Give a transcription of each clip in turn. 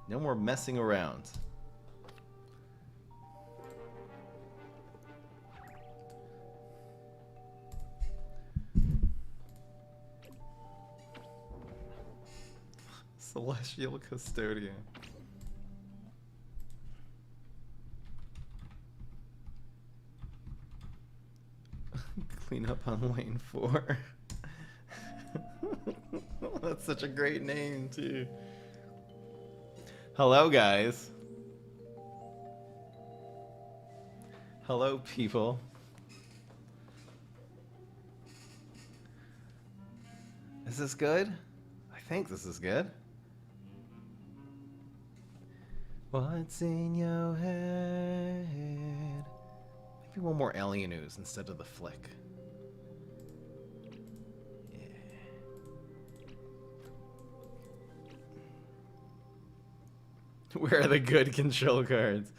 No more messing around. Celestial Custodian. Clean up on lane 4. That's such a great name, too. Hello, guys. Hello, people. Is this good? I think this is good. What's in your head? Maybe one more alien ooze instead of the flick. Yeah. Where are the good control cards?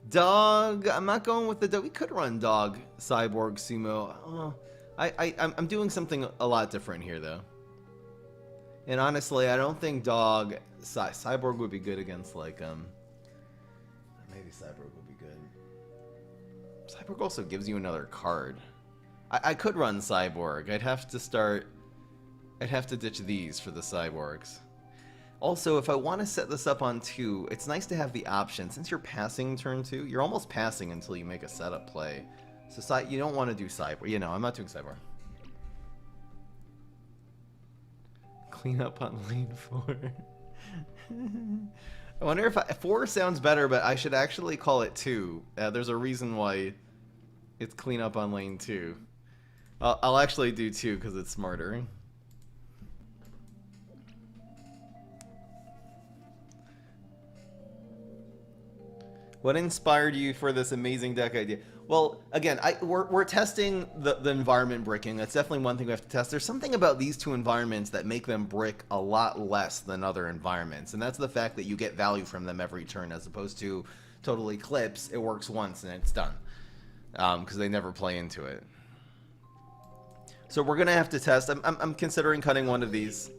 Dog. I'm not going with the dog. We could run dog, cyborg, sumo. Oh, I'm doing something a lot different here, though. And honestly, I don't think dog, cyborg would be good against like maybe cyborg would be good. Cyborg also gives you another card. I could run cyborg. I'd have to ditch these for the cyborgs. Also, if I want to set this up on 2, it's nice to have the option. Since you're passing turn 2, you're almost passing until you make a setup play. So you don't want to do cyborg. You know, I'm not doing cyborg. Clean up on lane 4. I wonder if 4 sounds better, but I should actually call it 2. There's a reason why it's clean up on lane 2. I'll actually do 2 because it's smarter. What inspired you for this amazing deck idea? Well, again, we're testing the environment bricking. That's definitely one thing we have to test. There's something about these 2 environments that make them brick a lot less than other environments, and that's the fact that you get value from them every turn, as opposed to Total Eclipse. It works once and it's done, because they never play into it. So we're gonna have to test. I'm considering cutting one of these.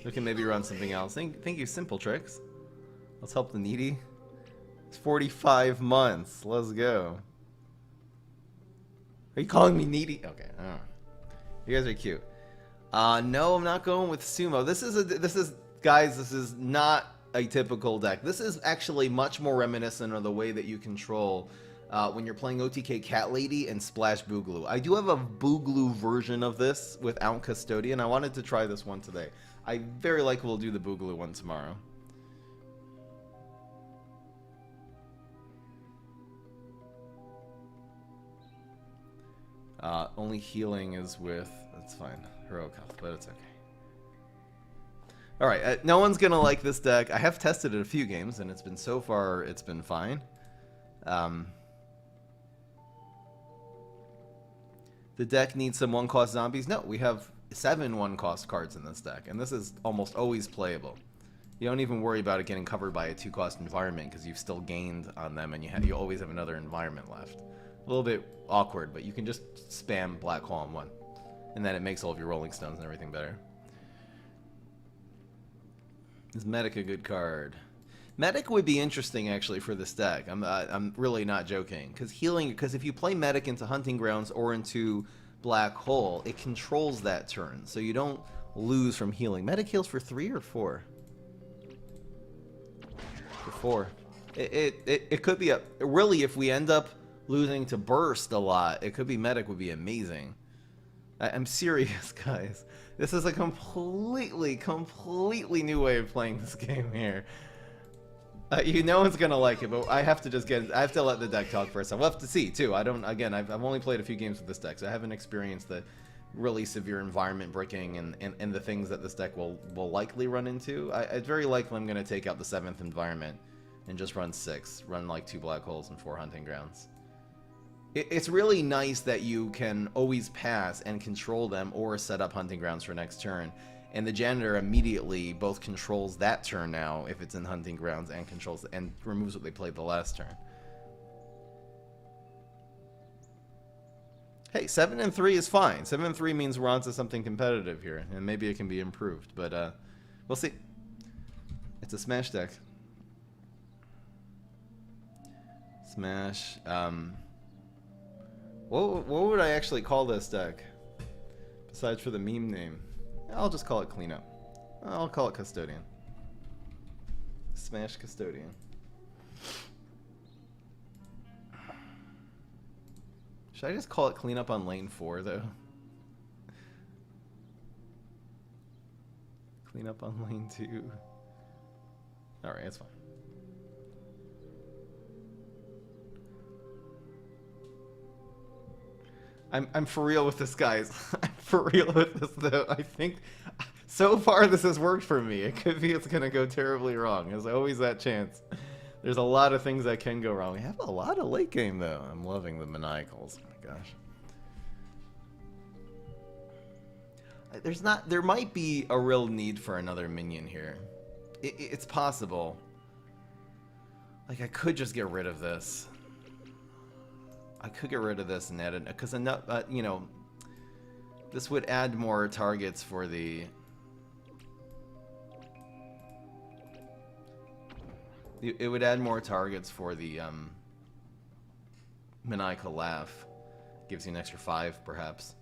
We can maybe run something else. Thank you, Simple Tricks. Let's help the needy. It's 45 months. Let's go. Are you calling me needy? Okay. Oh. You guys are cute. No, I'm not going with sumo. This is not a typical deck. This is actually much more reminiscent of the way that you control when you're playing OTK Cat Lady and Splash Boogaloo. I do have a Boogaloo version of this without Custodian. I wanted to try this one today. I very likely will do the Boogaloo one tomorrow. Only healing is with, that's fine, heroic health, but it's okay. Alright, no one's gonna like this deck. I have tested it a few games, and so far, it's been fine. The deck needs some 1-cost zombies. No, we have 7 1-cost cards in this deck, and this is almost always playable. You don't even worry about it getting covered by a 2-cost environment, because you've still gained on them, and you always have another environment left. A little bit awkward, but you can just spam Black Hole on 1. And then it makes all of your Rolling Stones and everything better. Is Medic a good card? Medic would be interesting, actually, for this deck. I'm really not joking. Because if you play Medic into Hunting Grounds or into Black Hole, it controls that turn. So you don't lose from healing. Medic heals for 3 or 4? For 4. It could be a... Really, if we end up losing to Burst a lot, it could be Medic would be amazing. I'm serious, guys. This is a completely new way of playing this game here. No one's gonna like it, but I have to I have to let the deck talk for itself. We'll have to see too. I've only played a few games with this deck, so I haven't experienced the really severe environment bricking and the things that this deck will likely run into. It's very likely I'm gonna take out the 7th environment and just run 6, run like 2 Black Holes and 4 Hunting Grounds. It's really nice that you can always pass and control them or set up Hunting Grounds for next turn. And the Janitor immediately both controls that turn now if it's in Hunting Grounds and controls and removes what they played the last turn. Hey, 7 and 3 is fine. 7 and 3 means we're onto something competitive here, and maybe it can be improved, but we'll see. It's a Smash deck. Smash. What would I actually call this deck? Besides for the meme name. I'll just call it Cleanup. I'll call it Custodian. Smash Custodian. Should I just call it Cleanup on lane 4 though? Cleanup on lane 2. Alright, that's fine. I'm for real with this, guys. I'm for real with this, though. I think so far this has worked for me. It could be it's gonna go terribly wrong. There's always that chance. There's a lot of things that can go wrong. We have a lot of late game, though. I'm loving the maniacals. Oh my gosh. There might be a real need for another minion here. It's possible. Like, I could just get rid of this. I could get rid of this and add it, because you know, this would add more targets for the. It would add more targets for the maniacal laugh. Gives you an extra 5, perhaps.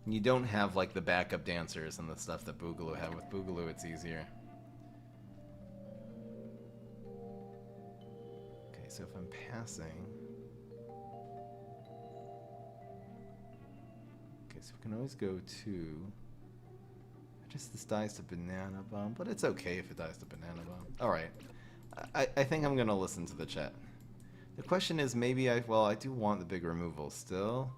And you don't have like the backup dancers and the stuff that Boogaloo had. With Boogaloo, it's easier. Okay, so if I'm passing. Okay, so we can always go to. Just this dies to Banana Bomb, but it's okay if it dies to Banana Bomb. Alright. I think I'm gonna listen to the chat. The question is maybe I do want the big removal still.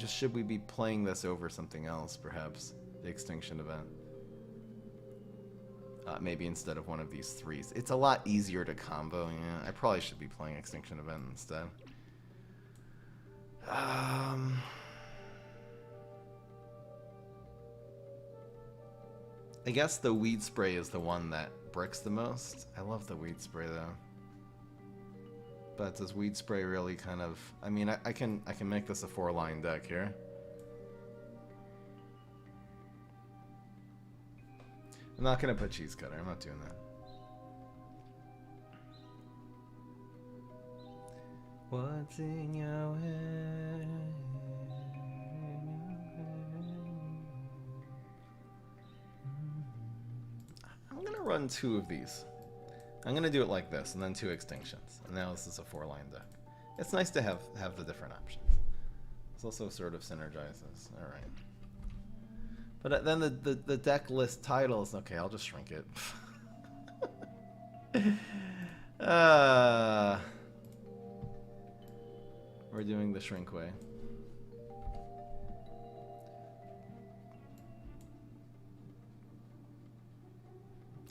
Should we be playing this over something else, perhaps? The Extinction event. Maybe instead of one of these 3s. It's a lot easier to combo, yeah. I probably should be playing Extinction event instead. I guess the Weed Spray is the one that bricks the most. I love the Weed Spray, though. But does Weed Spray really kind of... I mean, I can make this a 4-line deck here. I'm not going to put Cheese Cutter. I'm not doing that. What's in your head? I'm going to run 2 of these. I'm going to do it like this, and then 2 Extinctions. And now this is a 4-line deck. It's nice to have the different options. This also sort of synergizes. Alright. But then the deck list titles... Okay, I'll just shrink it. We're doing the shrink way.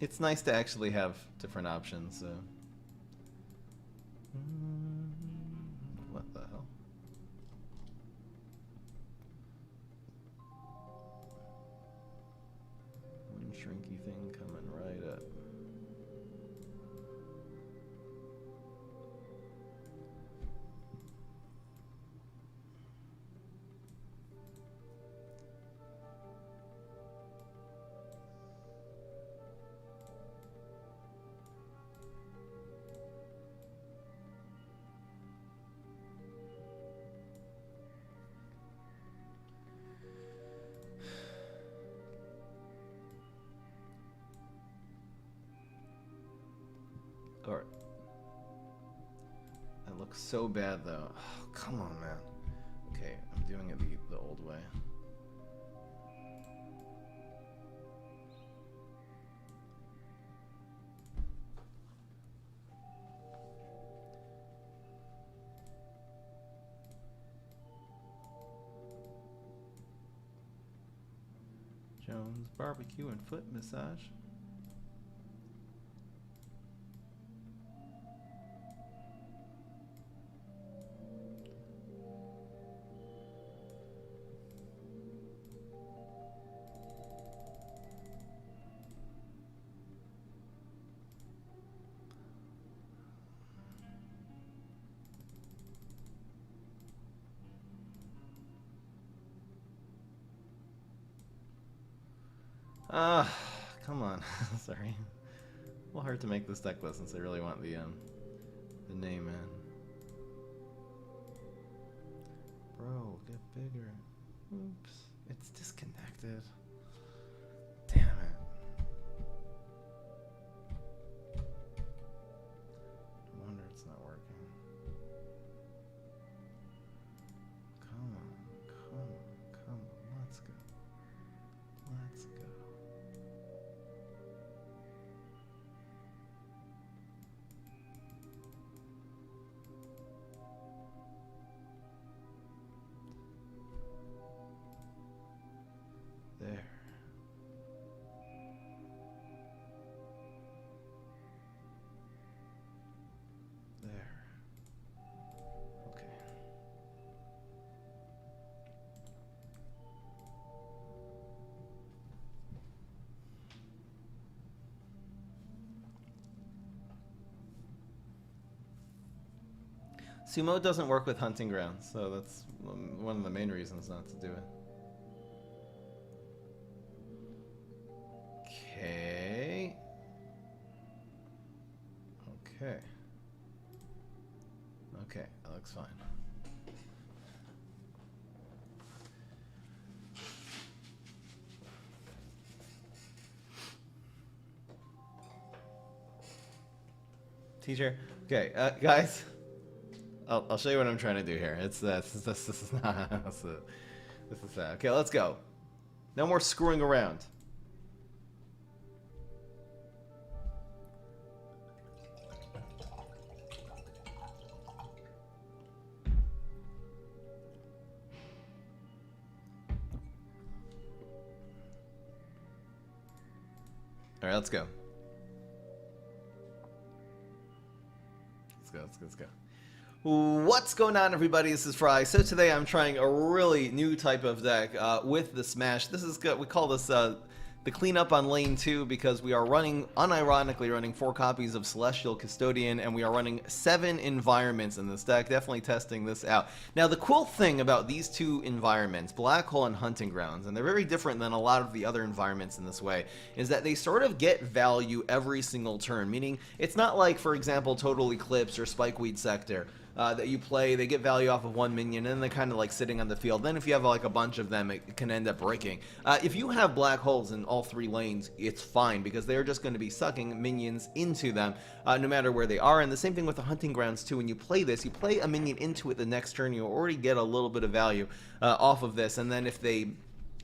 It's nice to actually have different options, so. What the hell? One shrinky thing coming right up. Alright. That looks so bad though. Oh, come on, man. Okay, I'm doing it the old way. Jones barbecue and foot massage. Come on. Sorry. A little hard to make this deck list since I really want the name in. Bro, get bigger. Oops. It's disconnected. Damn it. No wonder it's not working. Come on, come on, come on. Let's go. Let's go. There. There. Okay. Sumo doesn't work with hunting grounds, so that's one of the main reasons not to do it. Okay. Okay. Okay, that looks fine. Teacher. Okay, guys. I'll show you what I'm trying to do here. It's this is not this is that. Okay, let's go. No more screwing around. All right, let's go. Let's go. What's going on, everybody? This is Fry. So today I'm trying a really new type of deck with the Smash. This is good. We call this the cleanup on lane 2 because we are running, unironically running 4 copies of Celestial Custodian, and we are running 7 environments in this deck. Definitely testing this out. Now, the cool thing about these 2 environments, Black Hole and Hunting Grounds, and they're very different than a lot of the other environments in this way, is that they sort of get value every single turn, meaning it's not like, for example, Total Eclipse or Spikeweed Sector. That you play, they get value off of 1 minion, and they're kind of like sitting on the field. Then if you have like a bunch of them, it can end up breaking. If you have black holes in all 3 lanes, it's fine, because they're just going to be sucking minions into them, no matter where they are. And the same thing with the Hunting Grounds too. When you play this, you play a minion into it the next turn, you already get a little bit of value off of this. And then if they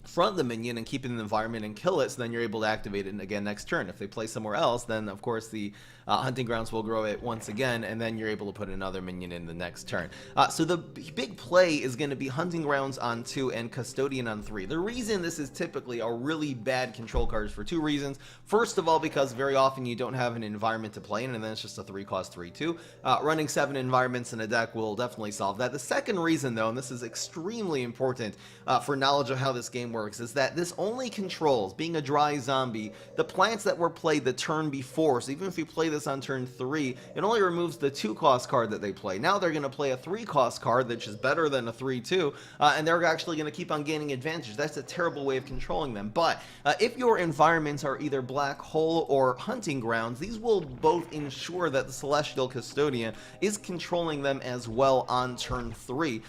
front the minion and keep it in the environment and kill it, so then you're able to activate it again next turn. If they play somewhere else, then of course the Hunting Grounds will grow it once again, and then you're able to put another minion in the next turn. So the big play is going to be Hunting Grounds on 2 and Custodian on 3. The reason this is typically a really bad control card is for 2 reasons. First of all, because very often you don't have an environment to play in, and then it's just a 3-cost 3/2. Running 7 environments in a deck will definitely solve that. The second reason, though, and this is extremely important for knowledge of how this game works, is that this only controls, being a dry zombie, the plants that were played the turn before. So even if you play this on turn 3, it only removes the 2-cost card that they play. Now they're going to play a 3-cost card, which is better than a 3/2, and they're actually going to keep on gaining advantage. That's a terrible way of controlling them. But if your environments are either Black Hole or Hunting Grounds, these will both ensure that the Celestial Custodian is controlling them as well on turn 3.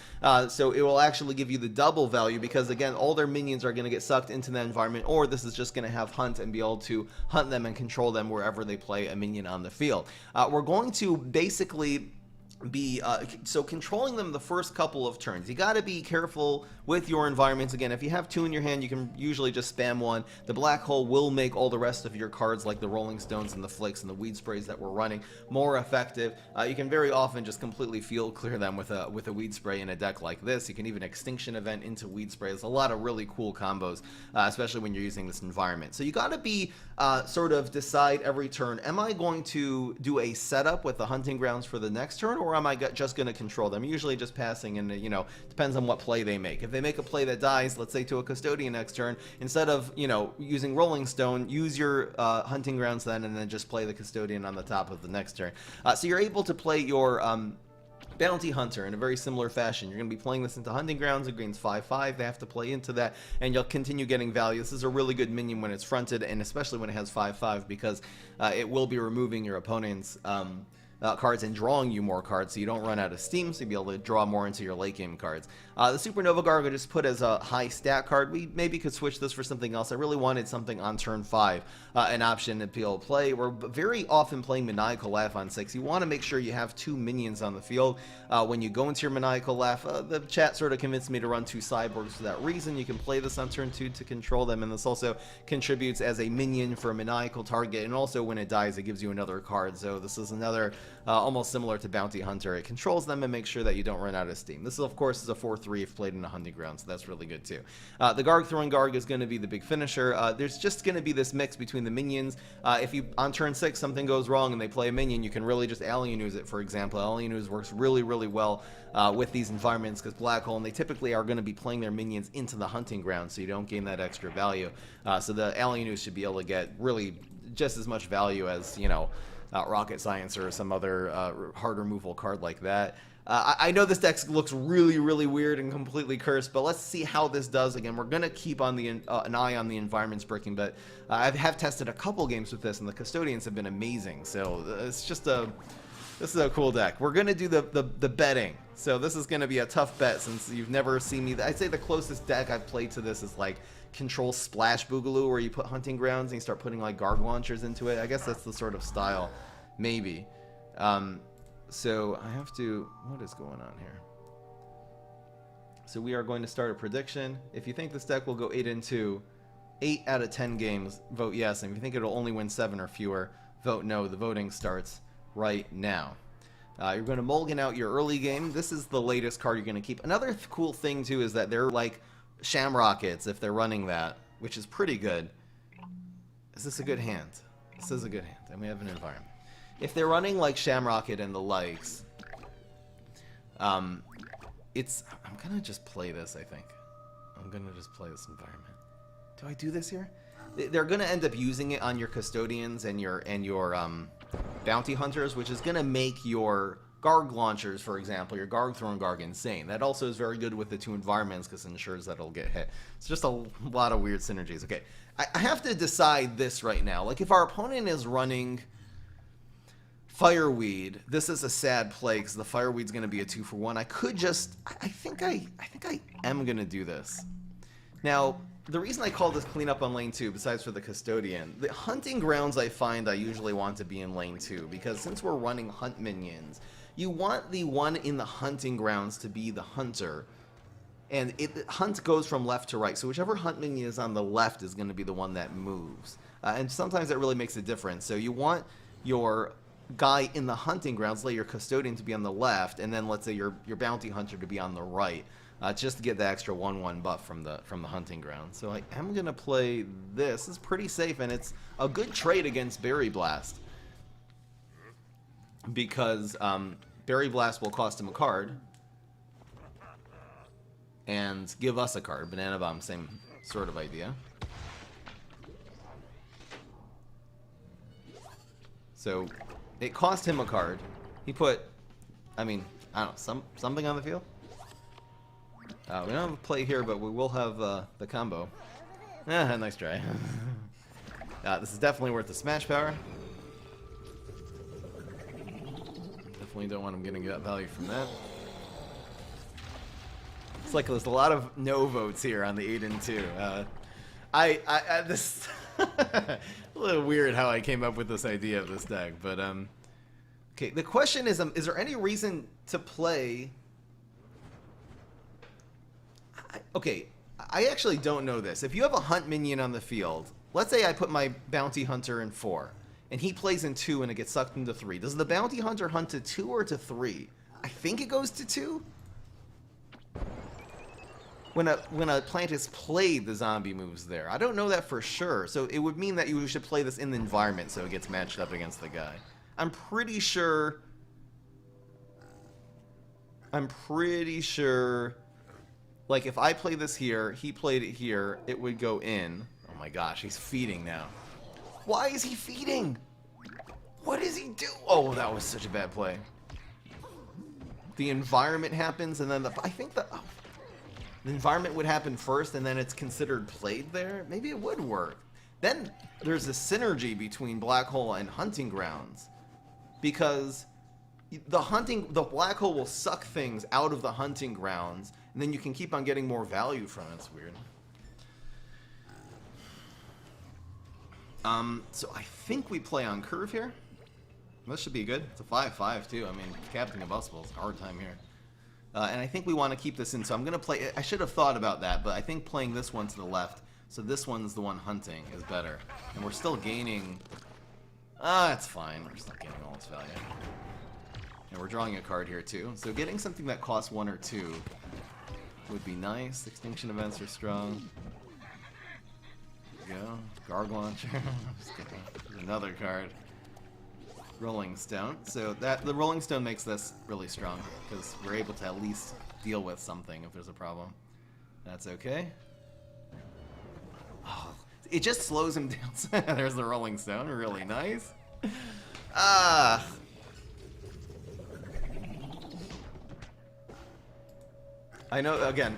So it will actually give you the double value, because again, all their minions are going to get sucked into that environment, or this is just going to have Hunt and be able to hunt them and control them wherever they play a minion on the field. We're going to basically be so controlling them the first couple of turns. You got to be careful with your environments. Again, if you have 2 in your hand, you can usually just spam 1. The Black Hole will make all the rest of your cards, like the Rolling Stones and the Flicks and the Weed Sprays that we're running, more effective. You can very often just completely field clear them with a Weed Spray in a deck like this. You can even Extinction Event into Weed Spray. There's a lot of really cool combos, especially when you're using this environment. So you got to be sort of decide every turn, am I going to do a setup with the Hunting Grounds for the next turn, or am I just going to control them? Usually just passing, and you know, depends on what play they make. If they make a play that dies, let's say to a Custodian next turn, instead of, you know, using Rolling Stone, use your Hunting Grounds then, and then just play the Custodian on the top of the next turn. So you're able to play your Bounty Hunter in a very similar fashion. You're going to be playing this into Hunting Grounds. It gains 5/5. They have to play into that, and you'll continue getting value. This is a really good minion when it's fronted, and especially when it has 5/5, because it will be removing your opponent's cards and drawing you more cards, so you don't run out of steam, so you'll be able to draw more into your late game cards. The Supernova Garg I just put as a high stat card. We maybe could switch this for something else. I really wanted something on turn 5, an option to be able to play. We're very often playing Maniacal Laugh on 6. You want to make sure you have 2 minions on the field. When you go into your Maniacal Laugh, the chat sort of convinced me to run 2 Cyborgs for that reason. You can play this on turn 2 to control them, and this also contributes as a minion for a Maniacal target, and also when it dies, it gives you another card. So this is another almost similar to Bounty Hunter. It controls them and makes sure that you don't run out of steam. This, of course, is a 4/3 if played in a Hunting Ground, so that's really good too. The Garg throwing Garg is going to be the big finisher. There's just going to be this mix between the minions. If you, on turn 6, something goes wrong and they play a minion, you can really just Alien Ooze it, for example. Alien Ooze works really, really well with these environments, because Black Hole, and they typically are going to be playing their minions into the Hunting Ground, so you don't gain that extra value. So the Alien Ooze should be able to get really just as much value as, you know, Rocket Science or some other hard removal card like that. I know this deck looks really, really weird and completely cursed, but let's see how this does. Again, we're going to keep on an eye on the environments breaking, but I have tested a couple games with this, and the Custodians have been amazing. So it's just this is a cool deck. We're going to do the betting. So this is going to be a tough bet, since you've never seen me. I'd say the closest deck I've played to this is like Control Splash Boogaloo, where you put Hunting Grounds and you start putting like Garg launchers into it. I guess that's the sort of style, maybe. So I have to, what is going on here? So we are going to start a prediction. If you think this deck will go 8-2, 8 out of 10 games, vote yes. And if you think it'll only win 7 or fewer, vote no. The voting starts right now. You're going to mulligan out your early game. This is the latest card you're going to keep. Another cool thing too is that they're like Shamrockets if they're running that, which is pretty good. Is this a good hand? This is a good hand, and we have an environment. If they're running like Shamrocket and the likes, I'm gonna just play this, I think. I'm gonna just play this environment. Do I do this here? They're gonna end up using it on your Custodians and your Bounty Hunters, which is gonna make your Garg launchers, for example, your Garg throwing Garg insane. That also is very good with the 2 environments, because it ensures that it'll get hit. It's just a lot of weird synergies. Okay, I have to decide this right now. Like, if our opponent is running Fireweed, this is a sad play, because the Fireweed's going to be a 2-for-1. I could just, I think I am going to do this. Now, the reason I call this cleanup on lane 2, besides for the Custodian, the Hunting Grounds I find I usually want to be in lane 2, because since we're running Hunt minions, you want the one in the Hunting Grounds to be the Hunter, and Hunt goes from left to right, so whichever Hunt minion is on the left is going to be the one that moves. And sometimes that really makes a difference. So you want your guy in the Hunting Grounds, let your Custodian to be on the left, and then let's say your Bounty Hunter to be on the right, just to get the extra 1/1 buff from the Hunting Ground. So I am gonna play this. It's pretty safe, and it's a good trade against Berry Blast, because Berry Blast will cost him a card and give us a card. Banana Bomb, same sort of idea. So it cost him a card. He put, I mean, I don't know, something on the field. We don't have a play here, but we will have the combo. Nice try. This is definitely worth the smash power. Definitely don't want him getting that value from that. It's like there's a lot of no votes here on the 8-2. This a little weird how I came up with this idea of this deck, but okay. The question is there any reason to play? Okay, I actually don't know this. If you have a Hunt minion on the field, let's say I put my Bounty Hunter in 4, and he plays in 2, and it gets sucked into 3. Does the Bounty Hunter hunt to 2 or to 3? I think it goes to 2. When a plant is played, the zombie moves there. I don't know that for sure. So it would mean that you should play this in the environment so it gets matched up against the guy. I'm pretty sure, like, if I play this here, he played it here, it would go in. Oh my gosh, he's feeding now. Why is he feeding? What does he do? Oh, that was such a bad play. the environment happens, and then I think the environment would happen first, and then it's considered played there. Maybe it would work. Then there's a synergy between Black Hole and Hunting Grounds, because the Black Hole will suck things out of the Hunting Grounds, and then you can keep on getting more value from it. It's weird. So I think we play on curve here. This should be good. It's a 5-5 too. I mean, Captain Combustible is a hard time here. And I think we want to keep this in, so I'm going to play... I should have thought about that, but I think playing this one to the left, so this one's the one hunting, is better. And we're still gaining... it's fine. We're still gaining all its value. And we're drawing a card here too. So getting something that costs 1 or 2 would be nice. Extinction events are strong. There we go. Garg Launcher. Another card. Rolling Stone. So the Rolling Stone makes this really strong, because we're able to at least deal with something if there's a problem. That's okay. Oh, it just slows him down. There's the Rolling Stone. Really nice. I know, again,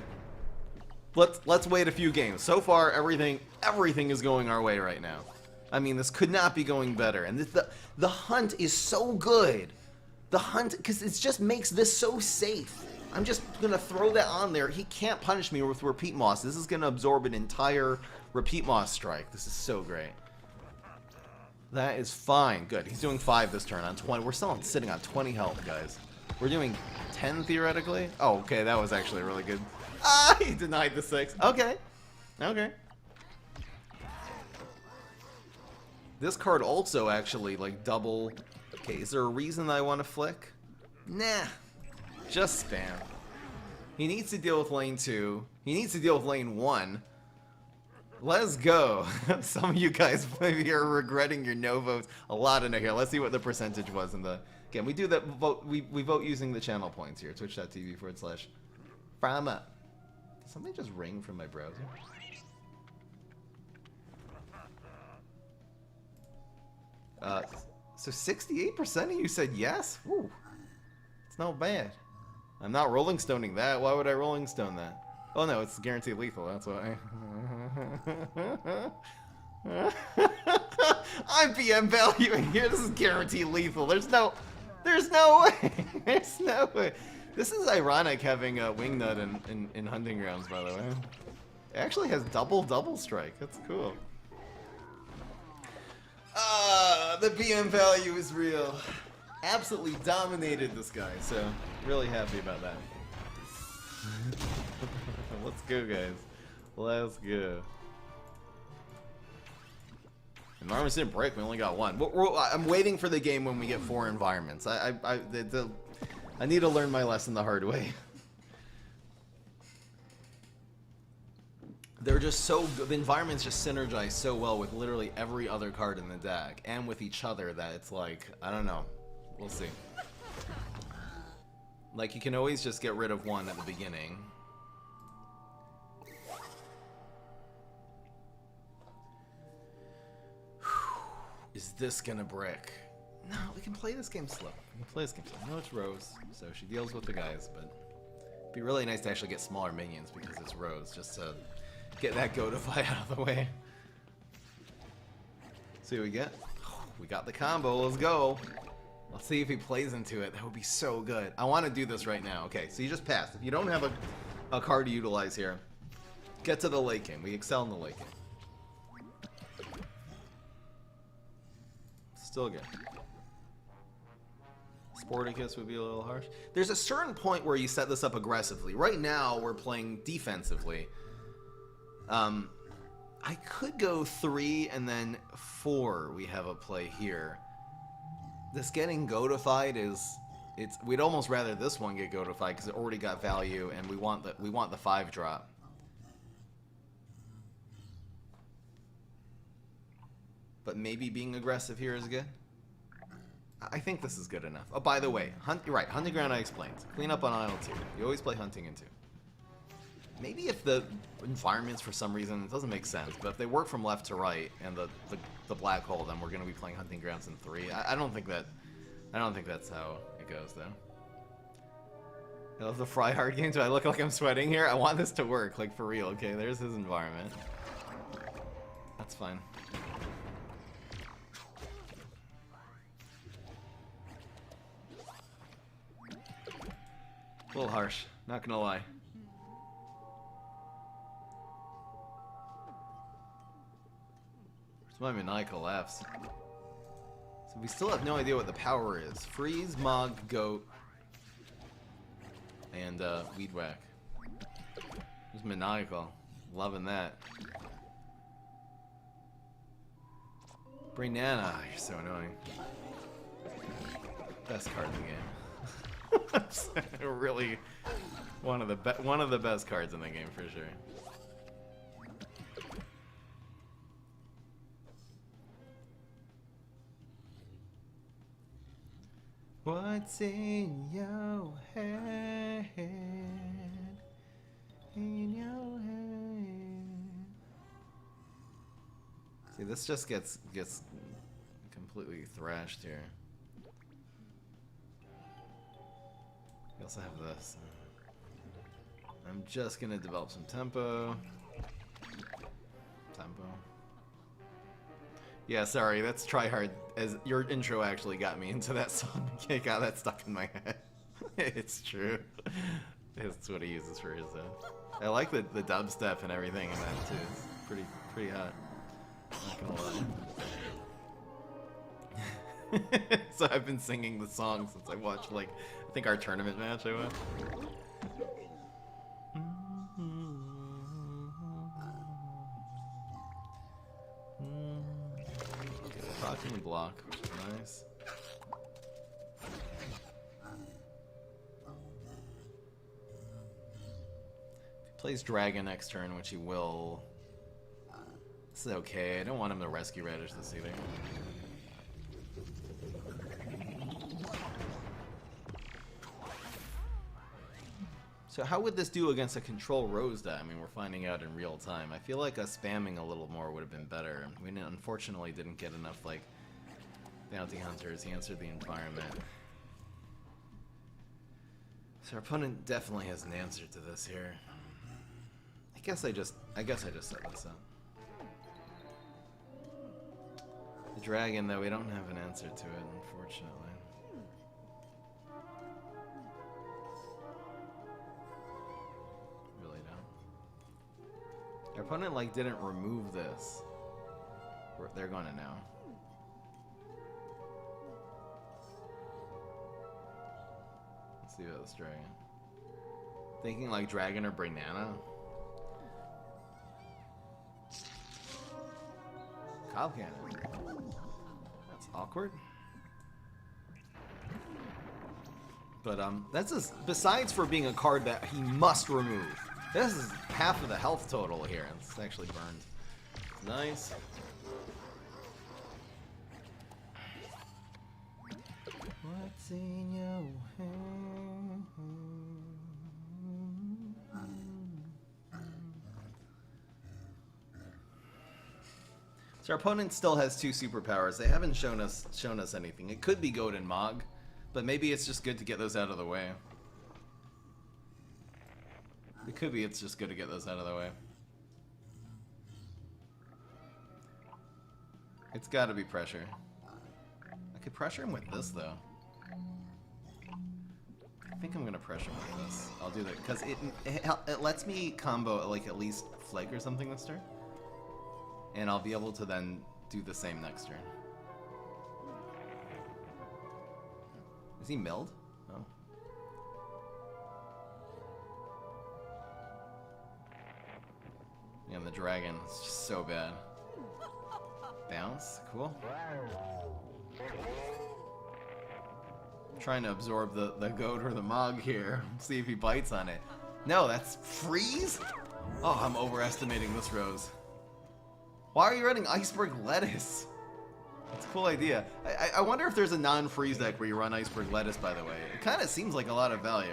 let's wait a few games. So far, everything is going our way right now. I mean, this could not be going better. And the hunt is so good. The hunt, because it just makes this so safe. I'm just going to throw that on there. He can't punish me with Repeat Moss. This is going to absorb an entire Repeat Moss strike. This is so great. That is fine. Good. He's doing 5 this turn on 20. We're still sitting on 20 health, guys. We're doing 10 theoretically. Oh, okay. That was actually really good. He denied the 6. Okay. Okay. This card also actually, like, double... Okay, is there a reason that I want to flick? Nah. Just spam. He needs to deal with lane 2. He needs to deal with lane 1. Let's go. Some of you guys maybe are regretting your no votes. A lot in here. Let's see what the percentage was in the... Again, we do that vote. We vote using the channel points here. Twitch.tv/Frama. Did something just ring from my browser? So 68% of you said yes? Woo. It's not bad. I'm not Rolling Stoning that. Why would I Rolling Stone that? Oh no, it's guaranteed lethal, that's why. I'm PM valuing here. This is guaranteed lethal. There's no way. There's no way. This is ironic having a Wingnut in Hunting Grounds, by the way. It actually has double strike. That's cool. The PM value is real. Absolutely dominated this guy, so really happy about that. Let's go, guys. Let's go. Environments didn't break. We only got 1. I'm waiting for the game when we get 4 environments. I need to learn my lesson the hard way. They're just so good. The environments just synergize so well with literally every other card in the deck and with each other that it's like, I don't know. We'll see. Like, you can always just get rid of 1 at the beginning. Is this gonna brick? No, we can play this game slow. We can play this game slow. I know it's Rose, so she deals with the guys, but it'd be really nice to actually get smaller minions because it's Rose, just to get that Godify out of the way. See what we get? We got the combo, let's go. Let's see if he plays into it. That would be so good. I want to do this right now. Okay, so you just passed. If you don't have a card to utilize here, get to the late game. We excel in the late game. Still good. Sporticus would be a little harsh. There's a certain point where you set this up aggressively. Right now, we're playing defensively. I could go 3 and then 4. We have a play here. This getting Godified is... We'd almost rather this one get Godified because it already got value and we want the 5 drop. But maybe being aggressive here is good. I think this is good enough. Oh, by the way, you're right. Hunting Ground I explained. Clean up on aisle 2. You always play Hunting in 2. Maybe if the environments for some reason, it doesn't make sense, but if they work from left to right and the Black Hole, then we're going to be playing Hunting Grounds in 3. I don't think that's how it goes though. I love the Fry Hard game. Do I look like I'm sweating here? I want this to work, like for real. Okay, there's his environment. That's fine. A little harsh, not gonna lie. Where's my maniacal Fs? So we still have no idea what the power is. Freeze, Mog, Goat, and Weed Whack. There's maniacal. Loving that. Brainana, you're so annoying. Best card in the game. Really, one of the best cards in the game for sure. What's in your head? In your head. See, this just gets completely thrashed here. We also have this. I'm just gonna develop some tempo. Yeah, sorry, that's try hard. As your intro actually got me into that song. I got that stuck in my head. It's true. That's what he uses for his. I like the dubstep and everything in that too. It's pretty hot. Not gonna lie. So I've been singing the song since I watched, like, I think our tournament match I went. Blocking the block, which is nice. If he plays Dragon next turn, which he will, this is okay. I don't want him to rescue Radish this either. So how would this do against a control Rose deck? I mean, we're finding out in real time. I feel like us spamming a little more would have been better. We unfortunately didn't get enough, like, bounty hunters. He answered the environment. So our opponent definitely has an answer to this here. I guess I just set this up. The dragon, though, we don't have an answer to it, unfortunately. Our opponent, like, didn't remove this. They're going to now. Let's see about this dragon. Thinking like dragon or Brainana. Kyle Cannon. That's awkward. But that's just, besides for being a card that he must remove. This is half of the health total here. It's actually burned. Nice. What's in your hand? So our opponent still has 2 superpowers. They haven't shown us anything. It could be Goat and Mog, but maybe it's just good to get those out of the way. It could be it's just good to get those out of the way. It's gotta be pressure. I could pressure him with this, though. I think I'm gonna pressure him with this. I'll do that, because it lets me combo, like, at least Flake or something this turn. And I'll be able to then do the same next turn. Is he milled? Oh. Yeah, the dragon is just so bad. Bounce, cool. I'm trying to absorb the goat or the Mog here. See if he bites on it. No, that's freeze? Oh, I'm overestimating this Rose. Why are you running Iceberg Lettuce? That's a cool idea. I wonder if there's a non-freeze deck where you run Iceberg Lettuce, by the way. It kind of seems like a lot of value.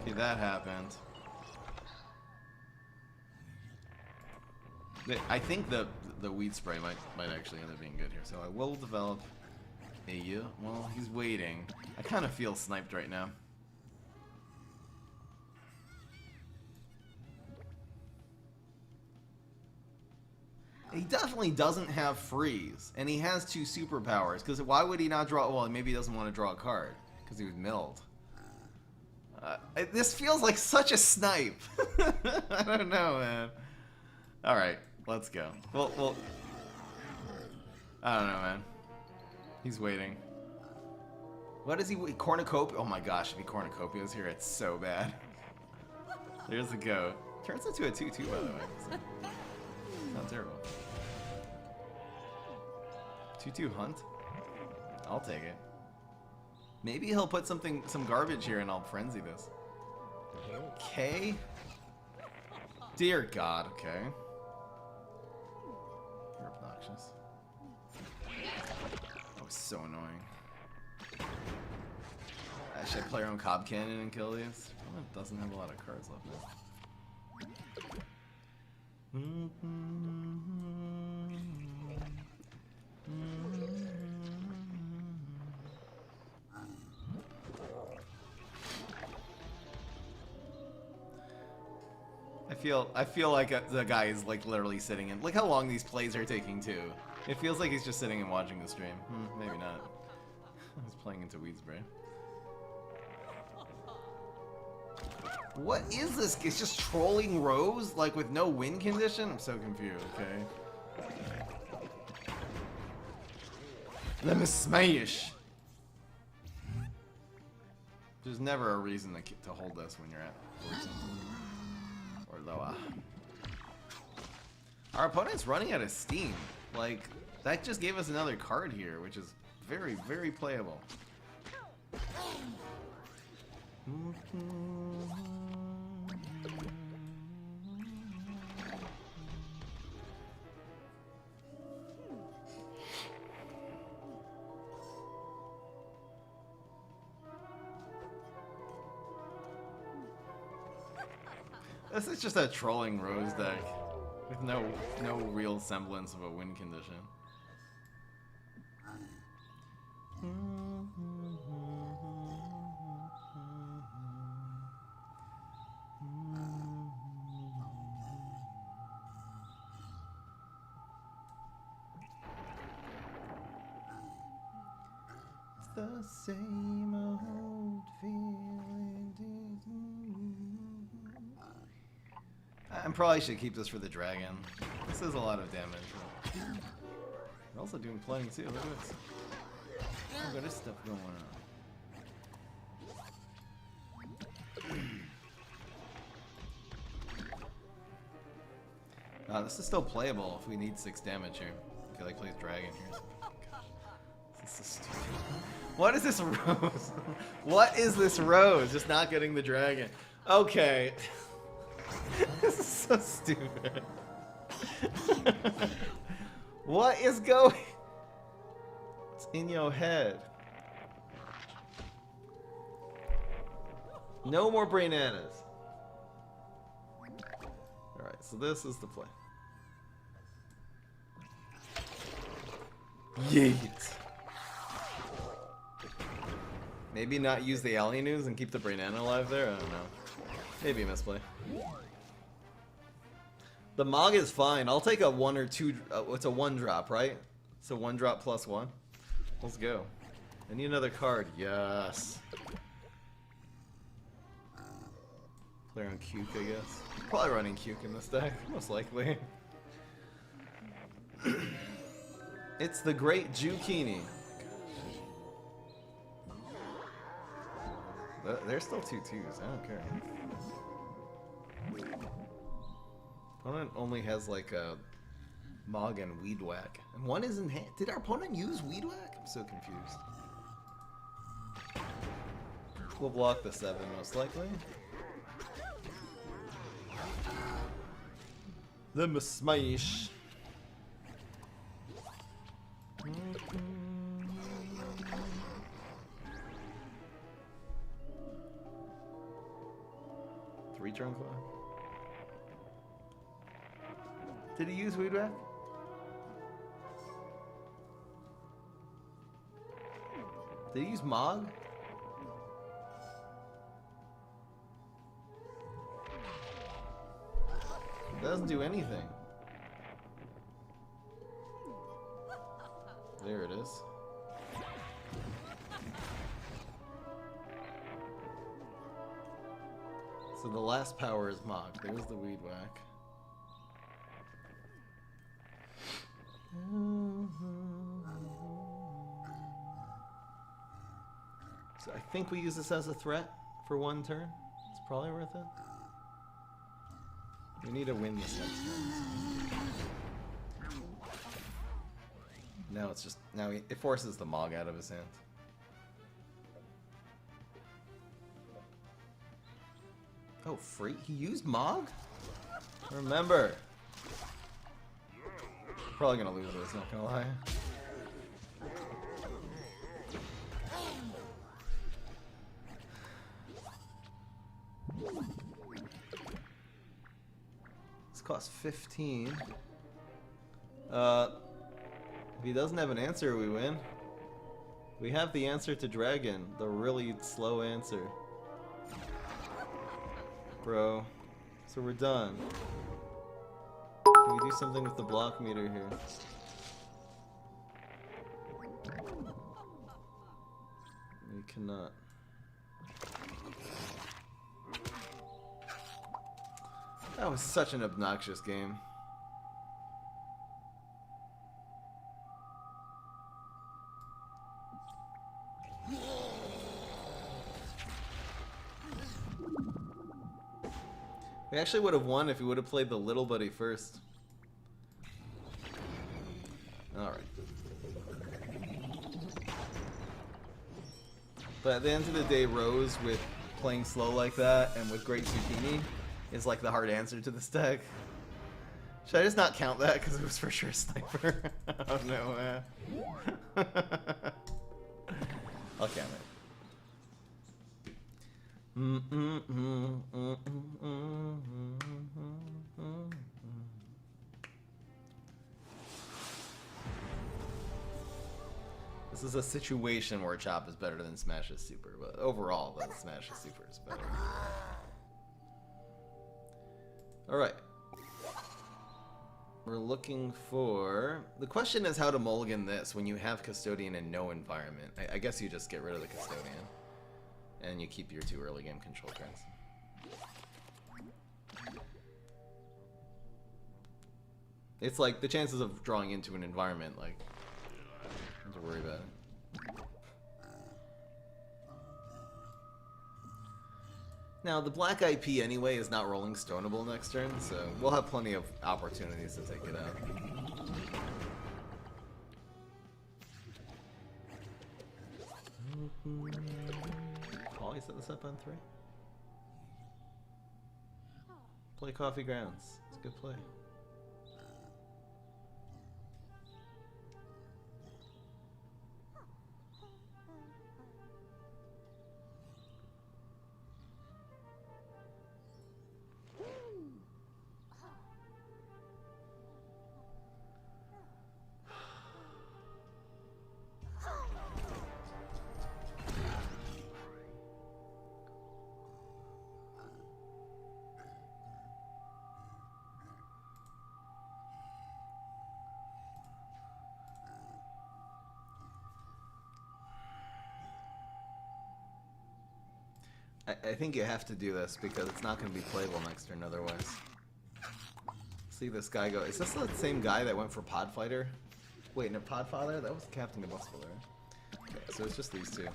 Okay, that happened. I think the weed spray might actually end up being good here. So I will develop a... Well, he's waiting. I kind of feel sniped right now. He definitely doesn't have freeze, and he has 2 superpowers. Because why would he not draw? Well, maybe he doesn't want to draw a card because he was milled. This feels like such a snipe. I don't know, man. All right, let's go. Well, I don't know, man. He's waiting. What is he? Cornucopia? Oh my gosh, if he cornucopias here, it's so bad. There's the go. Turns into a 2/2, by the way. So, not terrible. 2/2 hunt? I'll take it. Maybe he'll put some garbage here and I'll frenzy this. Okay. Dear God, okay. You're obnoxious. That was so annoying. Should I play our own Cob Cannon and kill these? Well, it doesn't have a lot of cards left now. I feel like the guy is like literally sitting in. Look how long these plays are taking too. It feels like he's just sitting and watching the stream. Maybe not. He's playing into Weed's brain. What is this? It's just trolling Rose, like with no win condition? I'm so confused, okay? Let me smash! There's never a reason to hold this when you're at 14. Or lower. Our opponent's running out of steam. Like, that just gave us another card here, which is very, very playable. This is just a trolling Rose deck with no real semblance of a win condition. It's the same old feeling. I probably should keep this for the dragon. This is a lot of damage. We're also doing plenty too. Look at this. Look at this stuff going on. This is still playable if we need 6 damage here. I feel like plays dragon here. This is stupid. What is this Rose? What is this Rose? Just not getting the dragon. Okay. This is so stupid. What is going? It's in your head. No more brainanas. Alright, so this is the play. Yeet. Maybe not use the alien news and keep the brainana alive there? I don't know. Maybe a misplay. The Mog is fine. I'll take a 1 or 2. It's a 1 drop, right? So 1 drop plus 1. Let's go. I need another card. Yes. Play on Cuke, I guess. Probably running Cuke in this deck, most likely. It's the great Jukini. They're still 2/2s. I don't care. Opponent only has like a Mog and Weed Whack. And one is in hand. Did our opponent use Weed Whack? I'm so confused. We'll block the 7 most likely. Let me smash. Three-turn claw. Did he use Weed Whack? Did he use Mog? It doesn't do anything. There it is. So the last power is Mog. There's the Weed Whack. So I think we use this as a threat for one turn. It's probably worth it. We need to win this next turn. Now it's just it forces the Mog out of his hand. Oh, free? He used Mog? Remember. Probably gonna lose this, not gonna lie. This costs 15. If he doesn't have an answer, we win. We have the answer to Dragon, the really slow answer. Bro. So we're done. Can we do something with the block meter here? We cannot. That was such an obnoxious game. We actually would have won if we would have played the little buddy first. Alright. But at the end of the day, Rose with playing slow like that and with Great Zucchini is like the hard answer to this deck. Should I just not count that because it was for sure Sniper? Oh no, man. I'll count it. This is a situation where Chop is better than Smash's Super, but overall, the Smash's Super is better. Alright. We're looking for... The question is how to mulligan this when you have Custodian and no environment. I guess you just get rid of the Custodian. And you keep your 2 early game control turns. It's like the chances of drawing into an environment, like, don't have to worry about it. Now, the black IP anyway is not rolling stonable next turn, so we'll have plenty of opportunities to take it out. Paul, you set this up on 3? Play Coffee Grounds. It's a good play. I think you have to do this because it's not going to be playable next turn otherwise. See this guy go. Is this the same guy that went for Podfighter? Wait, no, Podfather? That was Captain Combustible, right? Okay, so it's just these two.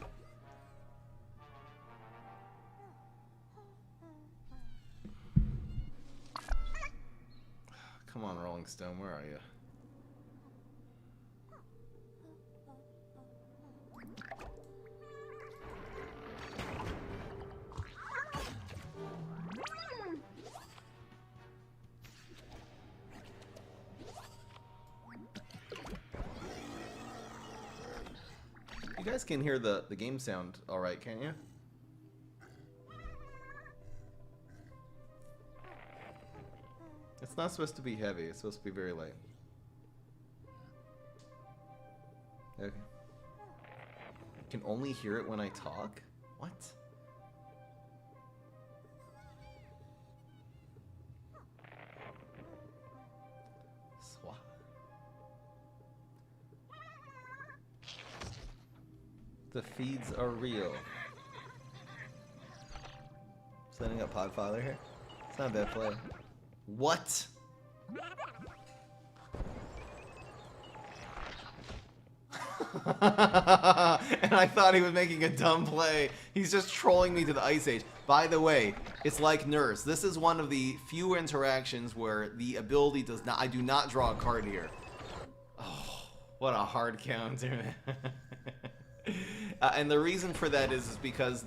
Come on, Rolling Stone, where are you? You guys can hear the game sound alright, can't you? It's not supposed to be heavy, it's supposed to be very light. Okay. I can only hear it when I talk? What? The feeds are real. Setting up Podfather here. It's not a bad play. What? And I thought he was making a dumb play. He's just trolling me to the Ice Age. By the way, it's like Nurse. This is one of the few interactions where the ability does not... I do not draw a card here. Oh, what a hard counter. And the reason for that is because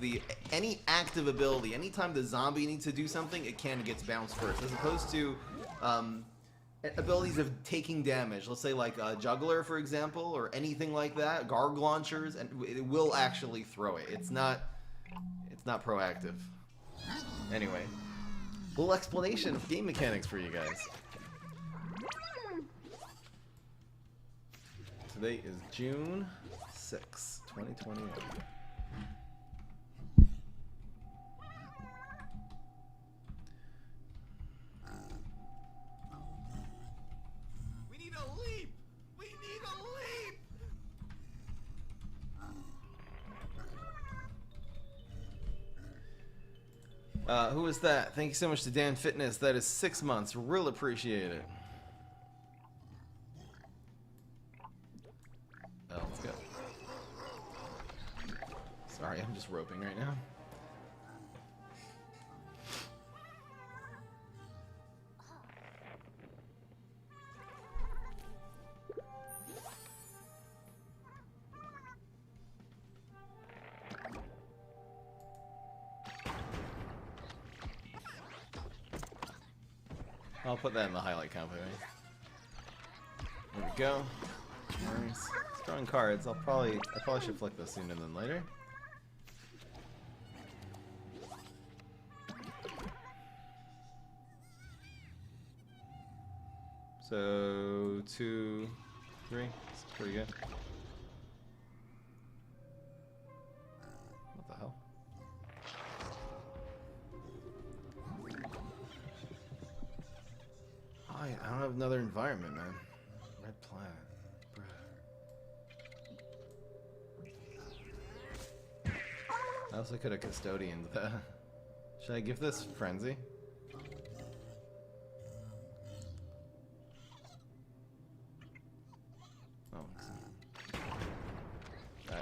any active ability, anytime the zombie needs to do something, it can get bounced first, as opposed to abilities of taking damage. Let's say like Juggler, for example, or anything like that, Garg launchers, and it will actually throw it. It's not proactive. Anyway, little explanation of game mechanics for you guys. Today is June 6th. 2021. We need a leap! We need a leap! Who is that? Thank you so much to Dan Fitness. That is 6 months. Real appreciate it. Oh, let's go. Sorry, I'm just roping right now. I'll put that in the highlight combo. There we go. Nice. Drawing cards. I probably should flick this sooner than later. So 2, 3. It's pretty good. What the hell? I don't have another environment, man. Red planet. Bruh. I also could have custodianed that. Should I give this frenzy?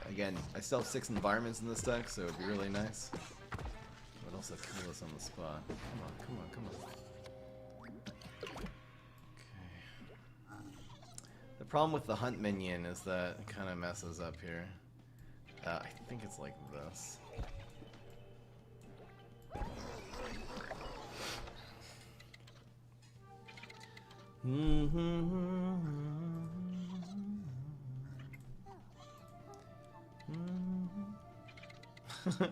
Again, I still have 6 environments in this deck, so it'd be really nice. But also kill us on the spot. Come on, come on, come on. Okay. The problem with the hunt minion is that it kind of messes up here. I think it's like this.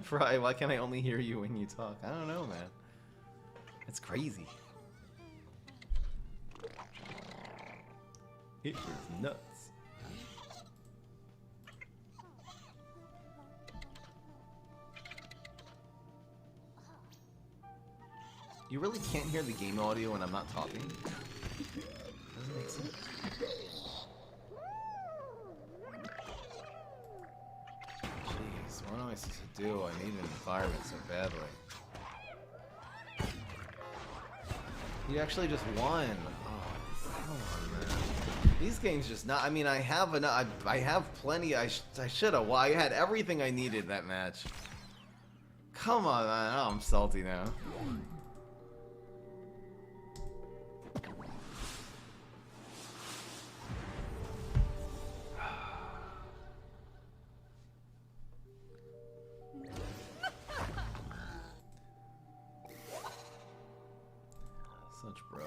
Fry, why can't I only hear you when you talk? I don't know, man. It's crazy. It is nuts. You really can't hear the game audio when I'm not talking? Doesn't make sense. Jeez, what am I supposed to do? I need an environment so badly. You actually just won. Oh, come on, man. These games just not. I mean, I have enough. I have plenty. I should have. Well, I had everything I needed that match. Come on, man. Oh, I'm salty now. Such bro.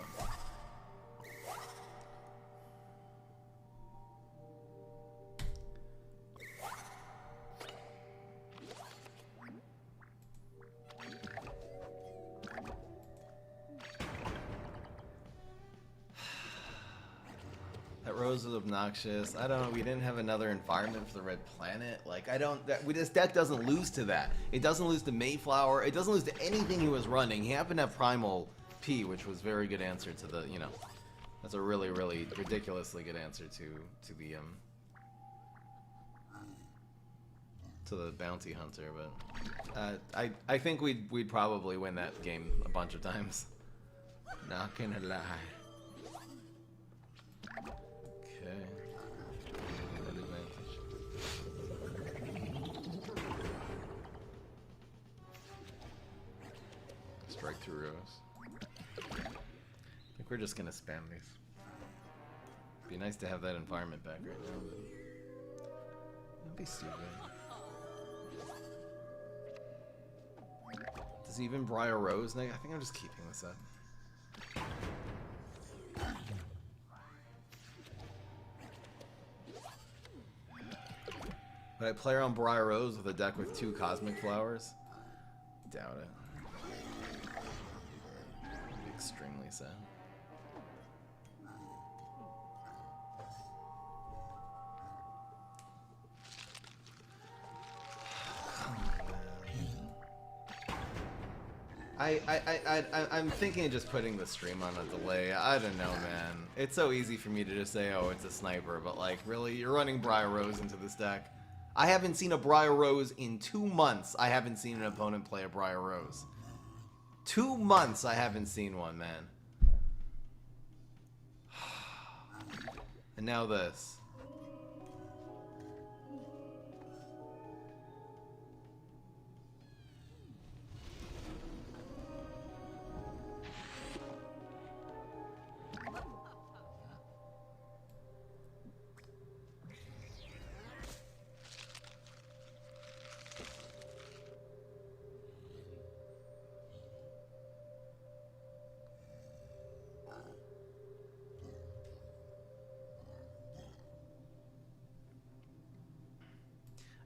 That rose is obnoxious. I don't know. We didn't have another environment for the red planet. Like, I don't. This deck doesn't lose to that. It doesn't lose to Mayflower. It doesn't lose to anything he was running. He happened to have Primal P, which was very good answer to the, you know, that's a really, really ridiculously good answer to the, to the bounty hunter, but I think we'd probably win that game a bunch of times. Not gonna lie. Okay. That advantage. Strike through rows. I think we're just gonna spam these. Be nice to have that environment back right now, but that'd be stupid. Does even Briar Rose? I think I'm just keeping this up. Would I play around Briar Rose with a deck with 2 Cosmic Flowers? Doubt it. That'd be extremely sad. I'm thinking of just putting the stream on a delay. I don't know, man. It's so easy for me to just say, oh, it's a sniper, but like, really? You're running Briar Rose into this deck? I haven't seen a Briar Rose in 2 months. I haven't seen an opponent play a Briar Rose. 2 months I haven't seen one, man. And now this.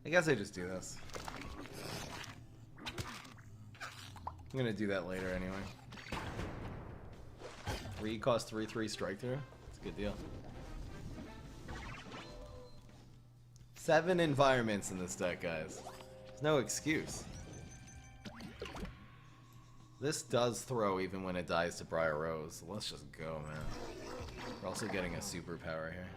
I guess I just do this. I'm gonna do that later anyway. 3 cost 3/3 strike through. It's a good deal. 7 environments in this deck, guys. There's no excuse. This does throw even when it dies to Briar Rose. So let's just go, man. We're also getting a superpower here.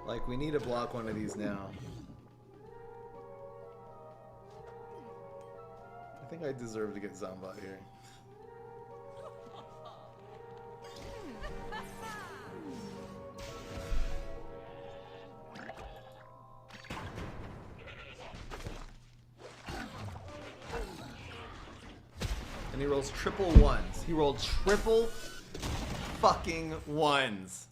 Like, we need to block one of these now. I think I deserve to get Zombot here. And he rolls triple ones. He rolled triple fucking ones.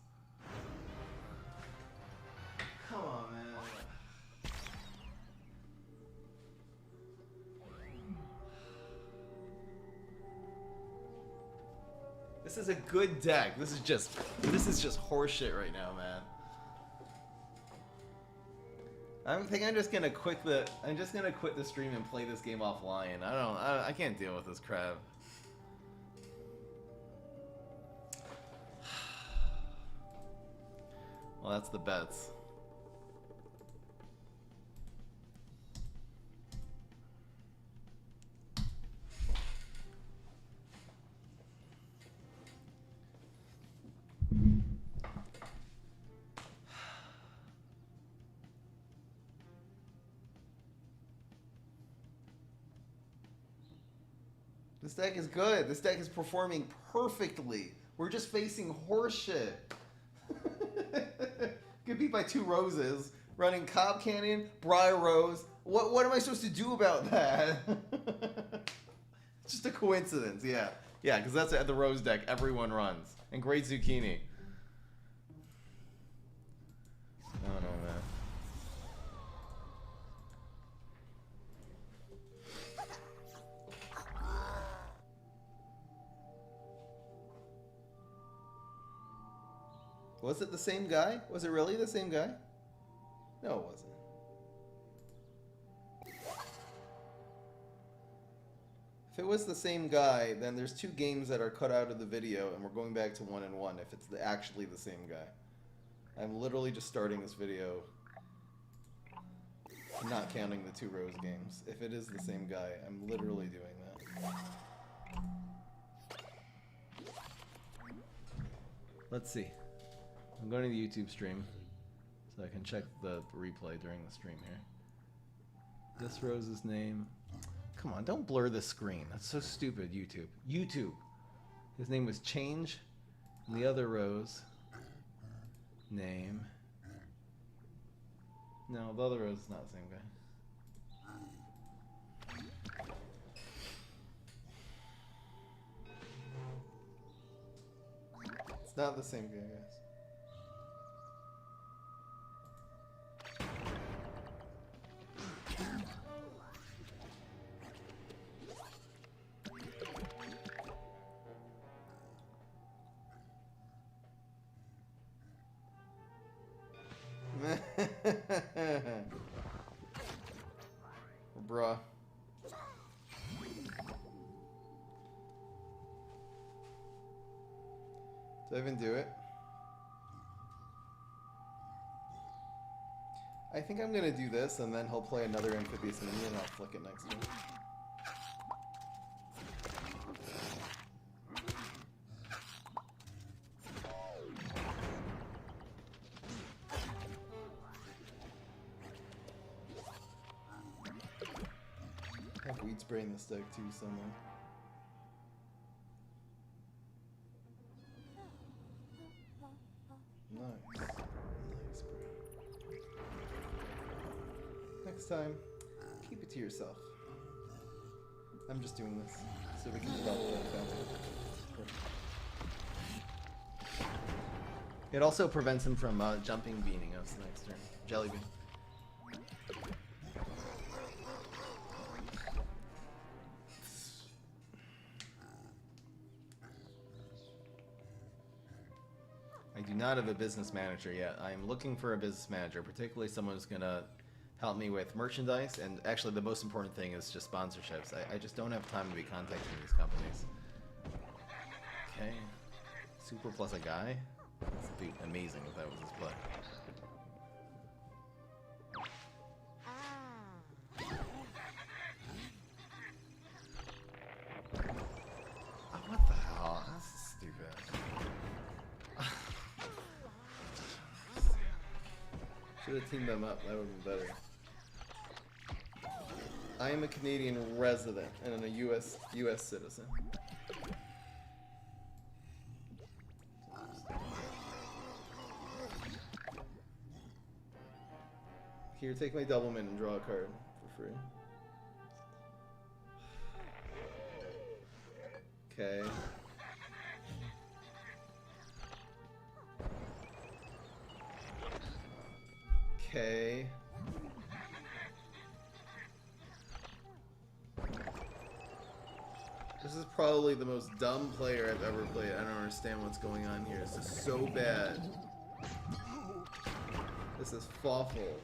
This is a good deck. This is just horseshit right now, man. I think I'm just gonna quit the stream and play this game offline. I can't deal with this crap. Well, that's the bets. This deck is good. This deck is performing perfectly. We're just facing horseshit. Get beat by 2 roses. Running Cob Canyon, Briar Rose. What am I supposed to do about that? It's just a coincidence, yeah. Yeah, because that's at the rose deck. Everyone runs. And great zucchini. I don't know, man. Was it the same guy? Was it really the same guy? No, it wasn't. If it was the same guy, then there's 2 games that are cut out of the video, and we're going back to 1 and 1 if it's actually the same guy. I'm literally just starting this video, not counting the 2 Rose games. If it is the same guy, I'm literally doing that. Let's see. I'm going to the YouTube stream, so I can check the replay during the stream here. This Rose's name... Come on, don't blur the screen. That's so stupid, YouTube. YouTube! His name was Change, and the other Rose... Name... No, the other Rose is not the same guy. It's not the same guy, guys. Bruh. Did I even do it? I think I'm gonna do this, and then he'll play another amphibious minion, and I'll flick it next turn. I have weed spray in this deck too somewhere. Nice. Nice, bro. Next time, keep it to yourself. I'm just doing this so we can develop that faster. It also prevents him from jumping beaning us next turn. Jelly bean. I do not have a business manager yet. I am looking for a business manager, particularly someone who's going to help me with merchandise, and actually the most important thing is just sponsorships. I just don't have time to be contacting these companies. Okay. Super plus a guy? That'd be amazing if that was his play. Oh, what the hell? That's stupid. Should have teamed them up, that would have been better. I am a Canadian resident and a US citizen. Here, take my double mint and draw a card for free. Okay. Okay. This is probably the most dumb player I've ever played. I don't understand what's going on here. This is so bad. This is awful.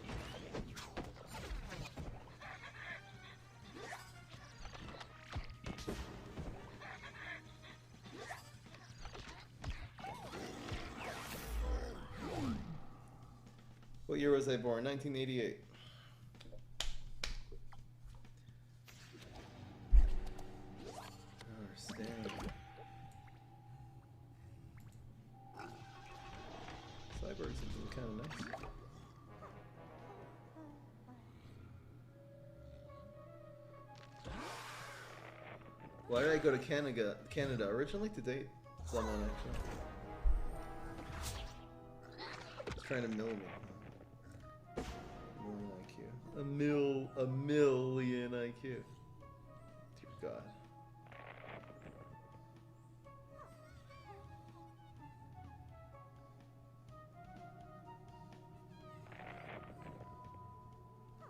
What year was I born? 1988. Cyborgs is kind of nice. Why did I go to Canada originally to date someone actually? Just trying to mill me. Million IQ. A million IQ. Dear God.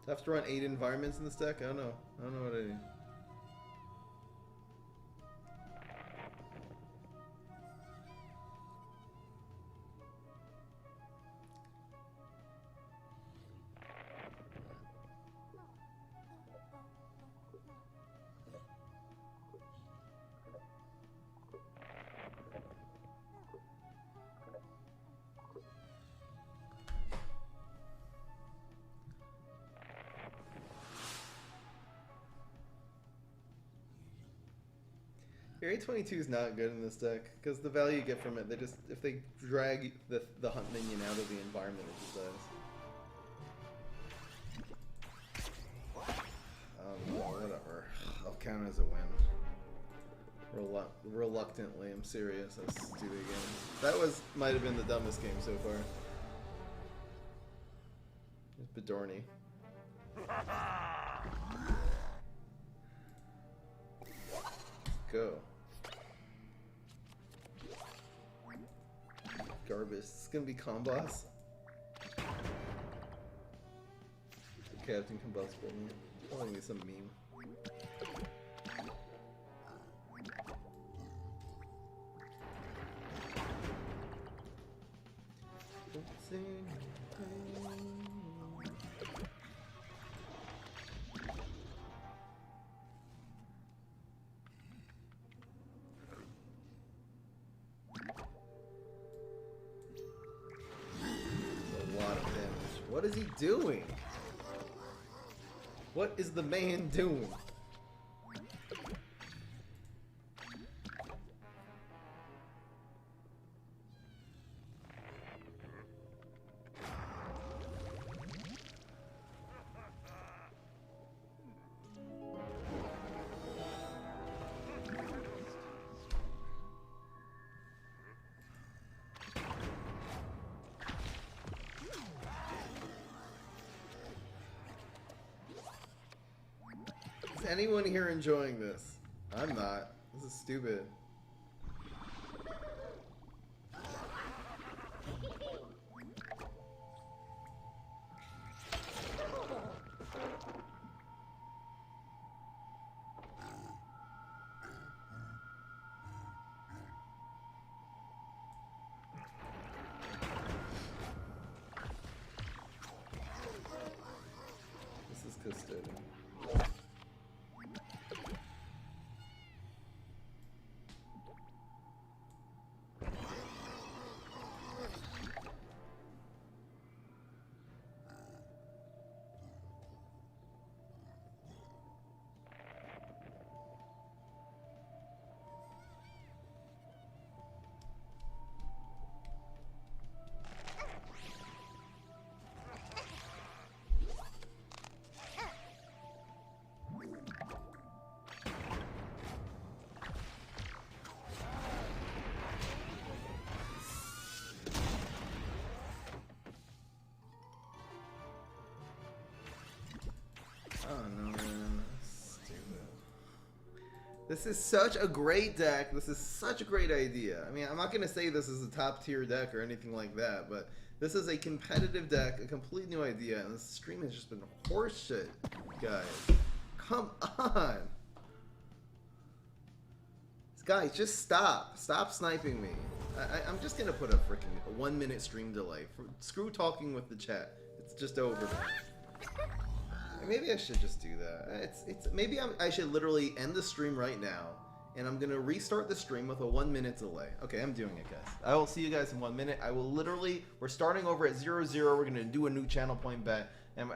I have to run 8 environments in this deck? I don't know. I don't know what I do. Your 822 is not good in this deck because the value you get from it, they just if they drag the hunt minion out of the environment, it just dies. Whatever. I'll count as a win. Reluctantly, I'm serious. That's a stupid game. That might have been the dumbest game so far. It's Bedorni. Go. Garbage. It's gonna be Comboss. Captain Combustible. Calling me some meme. What is he doing? What is the man doing? Is anyone here enjoying this? I'm not. This is stupid. This is Custodian. Oh no, man. Stupid. This is such a great deck. This is such a great idea. I mean, I'm not going to say this is a top tier deck or anything like that, but this is a competitive deck, a complete new idea, and this stream has just been horseshit, guys. Come on. Guys, just stop. Stop sniping me. I'm just going to put a freaking 1 minute stream delay. Screw talking with the chat. It's just over, man. Maybe I should just do that. Maybe I should literally end the stream right now, and I'm gonna restart the stream with a 1 minute delay. Okay, I'm doing it, guys. I will see you guys in 1 minute. We're starting over at 0-0. We're gonna do a new channel point bet, and